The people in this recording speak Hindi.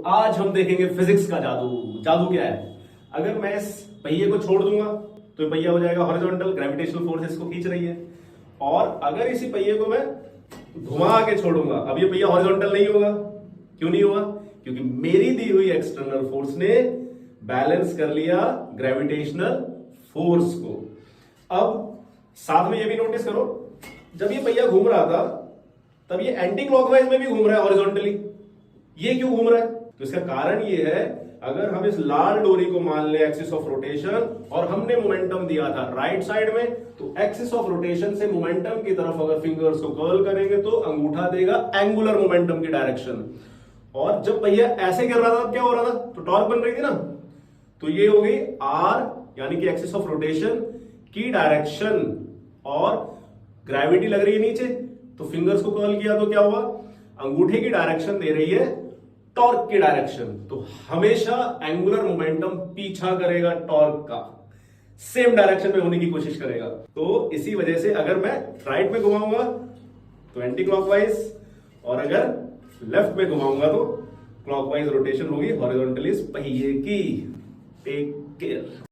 आज हम देखेंगे फिजिक्स का जादू। जादू क्या है? अगर मैं इस पहिए को छोड़ दूंगा तो ये पहिया हो जाएगा हॉरिजॉन्टल, ग्रेविटेशनल फोर्स इसको खींच रही है। और अगर इसी पहिए को मैं घुमा के छोड़ूंगा, अब ये पहिया हॉरिजॉन्टल नहीं होगा। क्यों नहीं होगा? क्योंकि मेरी दी हुई एक्सटर्नल फोर्स ने बैलेंस कर लिया ग्रेविटेशनल फोर्स को। अब साथ में ये भी नोटिस करो, जब ये पहिया घूम रहा था तब ये एंटी क्लॉकवाइज में भी घूम रहा है हॉरिजॉन्टली। ये क्यों घूम रहा है? तो इसका कारण ये है, अगर हम इस लाल डोरी को मान ले एक्सिस ऑफ रोटेशन और हमने मोमेंटम दिया था राइट साइड में, तो एक्सिस ऑफ रोटेशन से मोमेंटम की तरफ अगर फिंगर्स को कर्ल करेंगे तो अंगूठा देगा एंगुलर मोमेंटम की डायरेक्शन। और जब पहिया ऐसे गिर रहा था तब क्या हो रहा था? तो टॉर्क बन रही थी ना। तो ये हो गई आर यानी कि एक्सिस ऑफ रोटेशन की डायरेक्शन, और ग्रेविटी लग रही है नीचे, तो फिंगर्स को कर्ल किया तो क्या हुआ? अंगूठे की डायरेक्शन दे रही है टॉर्क की डायरेक्शन। तो हमेशा एंगुलर मोमेंटम पीछा करेगा टॉर्क का, सेम डायरेक्शन में होने की कोशिश करेगा। तो इसी वजह से अगर मैं राइट में घुमाऊंगा तो एंटी क्लॉकवाइज, और अगर लेफ्ट में घुमाऊंगा तो क्लॉकवाइज रोटेशन होगी हॉरिजॉन्टली पहिए की। Take care.